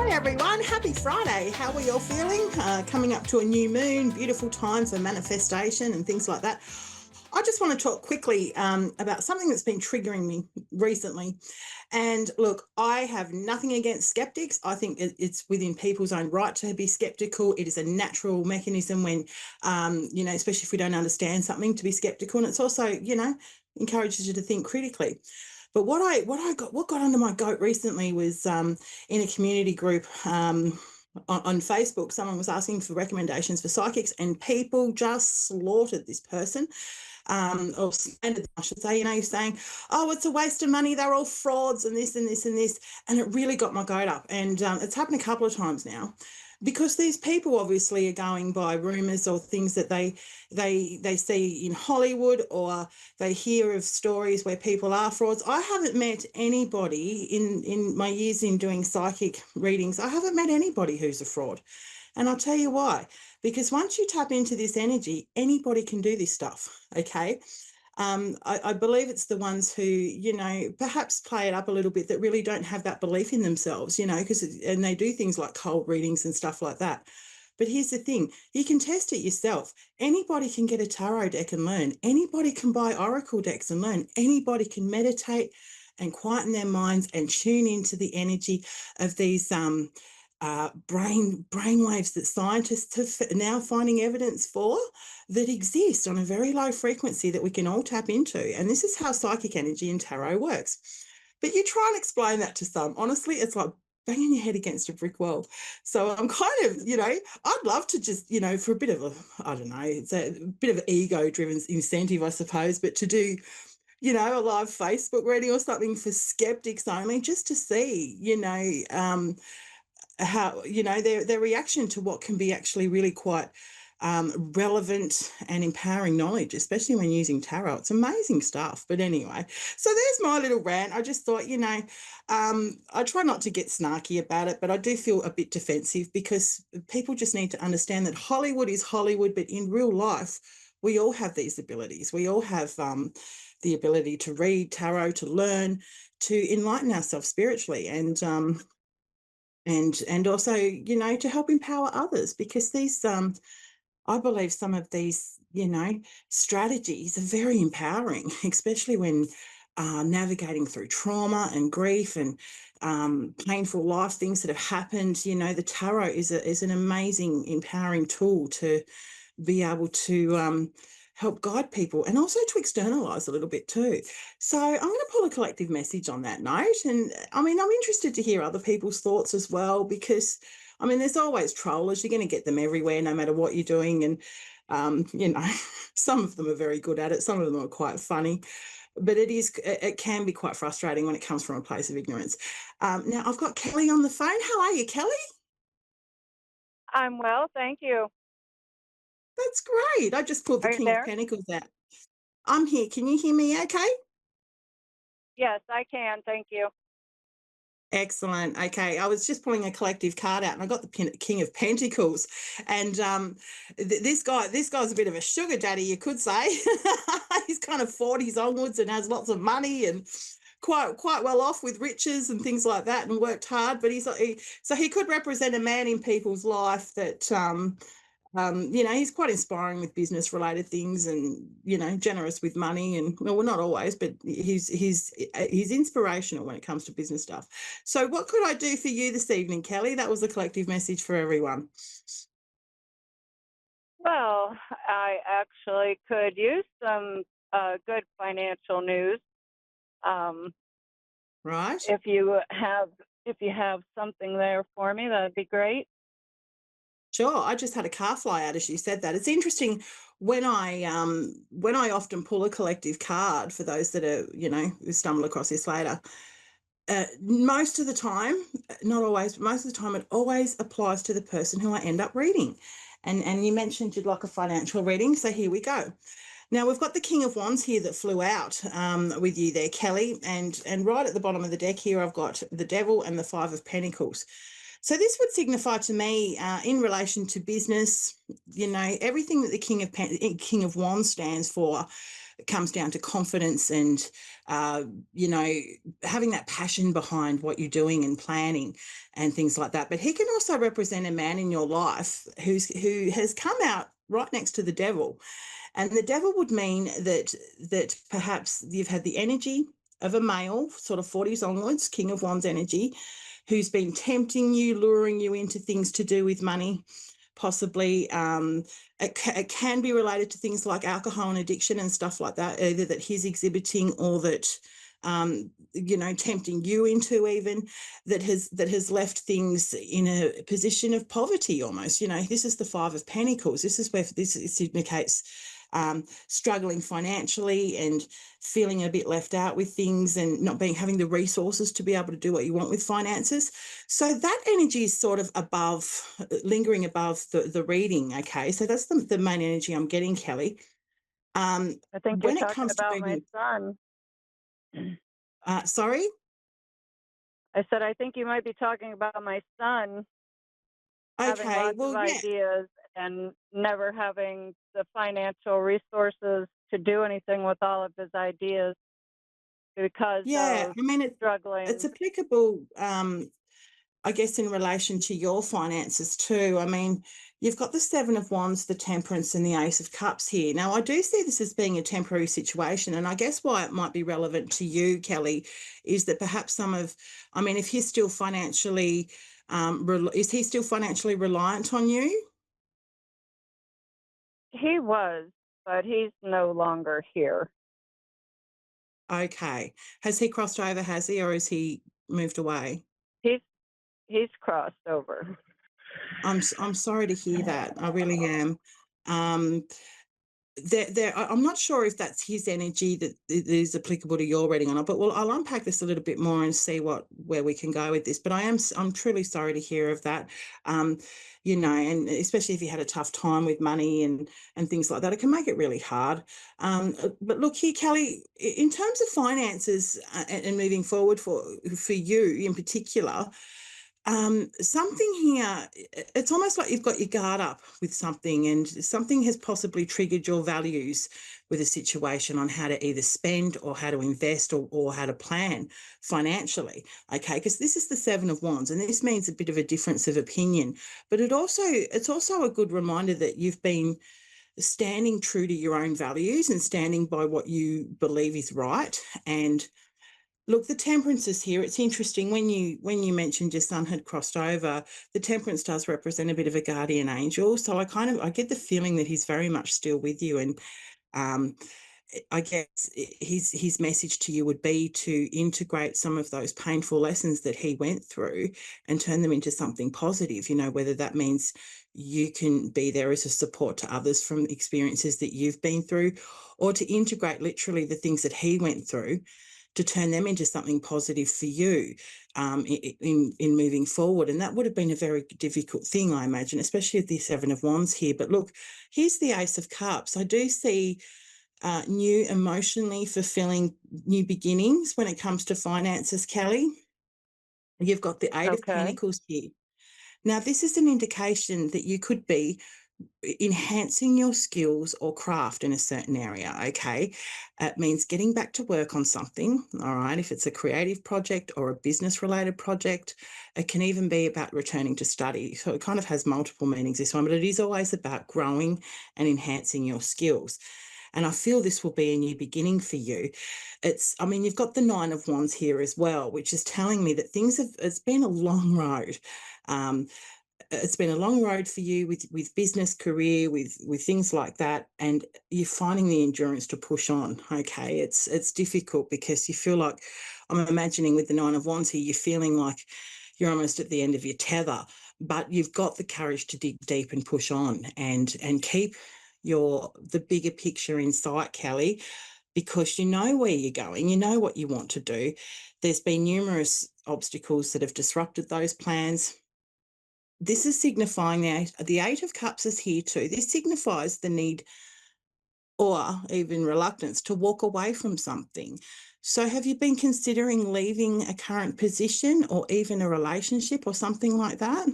Hi everyone, happy Friday. How are you all feeling? Coming up to a new moon, beautiful time for manifestation and things like that. I just want to talk quickly about something that's been triggering me recently. And look, I have nothing against skeptics. I think it's within people's own right to be skeptical. It is a natural mechanism when, especially if we don't understand something, to be skeptical. And it's also, encourages you to think critically. But what got under my goat recently was in a community group on Facebook. Someone was asking for recommendations for psychics, and people just slaughtered this person. Or slandered, I should say, saying, oh, it's a waste of money. They're all frauds and this and this and this. And it really got my goat up. And it's happened a couple of times now, because these people obviously are going by rumours or things that they see in Hollywood, or they hear of stories where people are frauds. I haven't met anybody in my years in doing psychic readings. I haven't met anybody who's a fraud. And I'll tell you why. Because once you tap into this energy, anybody can do this stuff, okay? I believe it's the ones who, perhaps play it up a little bit, that really don't have that belief in themselves, and they do things like cold readings and stuff like that. But here's the thing, you can test it yourself. Anybody can get a tarot deck and learn. Anybody can buy oracle decks and learn. Anybody can meditate and quieten their minds and tune into the energy of these brain waves that scientists are now finding evidence for, that exist on a very low frequency that we can all tap into. And this is how psychic energy and tarot works. But you try and explain that to some, honestly, it's like banging your head against a brick wall. So I'm kind of, I'd love to just, for a bit of I don't know, it's a bit of an ego-driven incentive, I suppose, but to do, a live Facebook reading or something for skeptics only, just to see, how their reaction to what can be actually really quite relevant and empowering knowledge, especially when using tarot. It's amazing stuff. But anyway, so there's my little rant. I just thought, I try not to get snarky about it, but I do feel a bit defensive, because people just need to understand that Hollywood is Hollywood, but in real life, we all have these abilities. We all have the ability to read tarot, to learn, to enlighten ourselves spiritually, and also, to help empower others, because these I believe some of these, strategies are very empowering, especially when navigating through trauma and grief and painful life things that have happened. The tarot is an amazing empowering tool to be able to help guide people, and also to externalize a little bit too. So I'm going to pull a collective message on that note. And I'm interested to hear other people's thoughts as well, because there's always trollers. You're going to get them everywhere, no matter what you're doing. And, some of them are very good at it. Some of them are quite funny, but it can be quite frustrating when it comes from a place of ignorance. Now I've got Kelly on the phone. How are you, Kelly? I'm well, thank you. That's great. I just pulled the Are you King of there? Pentacles out. I'm here. Can you hear me okay? Yes, I can, thank you. Excellent. Okay. I was just pulling a collective card out, and I got the King of Pentacles. And this guy's a bit of a sugar daddy, you could say. He's kind of 40s onwards and has lots of money, and quite well off with riches and things like that, and worked hard. But so he could represent a man in people's life that he's quite inspiring with business related things, and generous with money, and well, not always, but he's inspirational when it comes to business stuff. So what could I do for you this evening, Kelly? That was a collective message for everyone. Well, I actually could use some good financial news. Um, Right. if you have something there for me, that'd be great. Sure. I just had a car fly out as you said that. It's interesting when I often pull a collective card for those that are, who stumble across this later. Most of the time, not always, but most of the time, it always applies to the person who I end up reading. And you mentioned you'd like a financial reading, so here we go. Now we've got the King of Wands here that flew out with you there, Kelly, and right at the bottom of the deck here, I've got the Devil and the Five of Pentacles. So this would signify to me, in relation to business, everything that the King of Wands stands for. it comes down to confidence and, uh, you know, having that passion behind what you're doing and planning and things like that. But he can also represent a man in your life who has come out right next to the devil, and the devil would mean that perhaps you've had the energy of a male, sort of 40s onwards, King of Wands energy, who's been tempting you, luring you into things to do with money, possibly. It can be related to things like alcohol and addiction and stuff like that, either that he's exhibiting or that, tempting you into, even that has left things in a position of poverty almost. This is the Five of Pentacles. This is where this indicates struggling financially and feeling a bit left out with things and not having the resources to be able to do what you want with finances. So that energy is sort of lingering above the reading. Okay, so that's the main energy I'm getting, Kelly. I think you're When it talking comes to about my moving, son. sorry. I said, I think you might be talking about my son having Okay, lots of well, yeah, ideas and never having the financial resources to do anything with all of his ideas because yeah. of I mean, it's struggling. applicable. I guess in relation to your finances too. I mean, you've got the Seven of Wands, the Temperance, and the Ace of Cups here. Now, I do see this as being a temporary situation, and I guess why it might be relevant to you, Kelly, is that perhaps I mean, if he's still financially, is he still financially reliant on you? He was, but he's no longer here. Okay. Has he crossed over, has he, or has he moved away? He's he's crossed over. I'm sorry to hear that. I really am. Um, I'm not sure if that's his energy that is applicable to your reading or not, but I'll unpack this a little bit more and see where we can go with this. But I'm truly sorry to hear of that. Um, and especially if you had a tough time with money and things like that, it can make it really hard. But look here, Kelly, in terms of finances, and moving forward for you in particular, something here, it's almost like you've got your guard up with something, and something has possibly triggered your values with a situation on how to either spend or how to invest, or how to plan financially. Okay, because this is the Seven of Wands, and this means a bit of a difference of opinion, but it's also a good reminder that you've been standing true to your own values and standing by what you believe is right. And look, the temperance is here. It's interesting when you mentioned your son had crossed over. The temperance does represent a bit of a guardian angel, so I get the feeling that he's very much still with you. And um, I guess his message to you would be to integrate some of those painful lessons that he went through and turn them into something positive. Whether that means you can be there as a support to others from experiences that you've been through, or to integrate literally the things that he went through to turn them into something positive for you, in moving forward. And that would have been a very difficult thing, I imagine, especially with the Seven of Wands here. But look, here's the Ace of Cups. I do see new emotionally fulfilling new beginnings when it comes to finances, Kelly. You've got the Eight of Okay. Pentacles here. Now, this is an indication that you could be enhancing your skills or craft in a certain area. Okay, it means getting back to work on something. All right, if it's a creative project or a business related project, it can even be about returning to study. So it kind of has multiple meanings, this one, but it is always about growing and enhancing your skills. And I feel this will be a new beginning for you. I mean, you've got the Nine of Wands here as well, which is telling me that it's been a long road. Um, it's been a long road for you with business, career, with things like that, and you're finding the endurance to push on. Okay, it's difficult because you feel like, I'm imagining with the Nine of Wands here, you're feeling like you're almost at the end of your tether, but you've got the courage to dig deep and push on and keep the bigger picture in sight, Kelly, because you know where you're going, you know what you want to do. There's been numerous obstacles that have disrupted those plans. This is signifying the Eight of Cups is here too. This signifies the need or even reluctance to walk away from something. So have you been considering leaving a current position or even a relationship or something like that?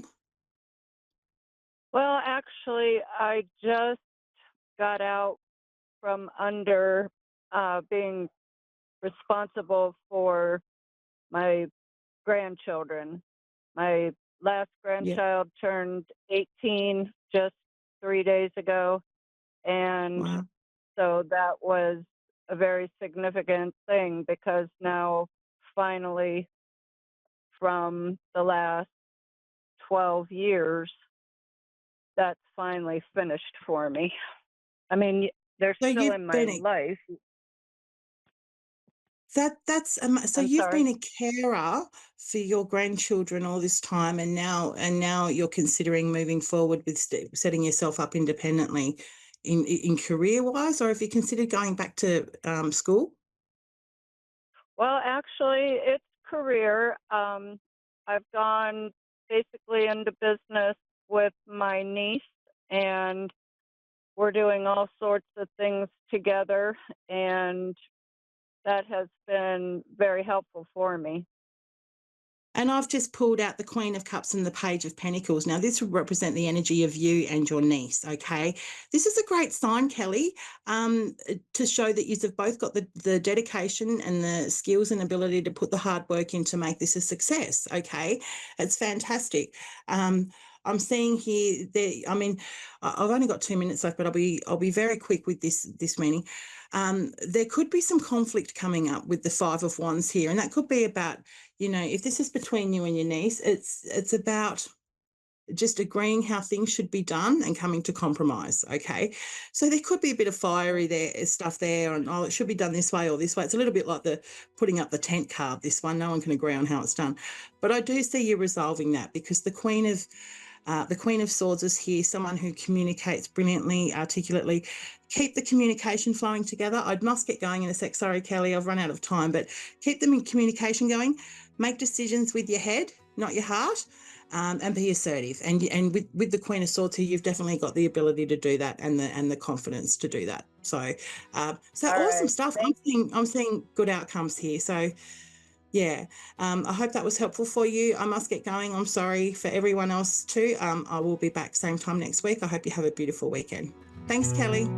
Well, actually, I just got out from under being responsible for my grandchildren. My last Yeah. grandchild turned 18 just 3 days ago, and Wow. so that was a very significant thing because now, finally, from the last 12 years, that's finally finished for me. I mean, they're So still you've in my been a life. so I'm you've sorry. been a carer for your grandchildren all this time, and now you're considering moving forward with setting yourself up independently in career wise, or have you considered going back to school? Well, actually, it's career. I've gone basically into business with my niece, and we're doing all sorts of things together, and that has been very helpful for me. And I've just pulled out the Queen of Cups and the Page of Pentacles. Now, this would represent the energy of you and your niece, okay? This is a great sign, Kelly, to show that you've both got the dedication and the skills and ability to put the hard work in to make this a success, okay? It's fantastic. I'm seeing here that, I mean, I've only got 2 minutes left, but I'll be very quick with this meeting. There could be some conflict coming up with the Five of Wands here, and that could be about, if this is between you and your niece, it's about just agreeing how things should be done and coming to compromise. Okay. So there could be a bit of fiery stuff there, and it should be done this way or this way. It's a little bit like the putting up the tent card, this one. No one can agree on how it's done. But I do see you resolving that, because the Queen of Swords is here, someone who communicates brilliantly, articulately. Keep the communication flowing together. I must get going in a sec. Sorry, Kelly, I've run out of time, but keep the communication going. Make decisions with your head, not your heart, and be assertive. And with the Queen of Swords here, you've definitely got the ability to do that, and the confidence to do that. So All awesome right. stuff. I'm Thank seeing I'm seeing good outcomes here. So yeah, I hope that was helpful for you. I must get going. I'm sorry for everyone else too. I will be back same time next week. I hope you have a beautiful weekend. Thanks, Kelly.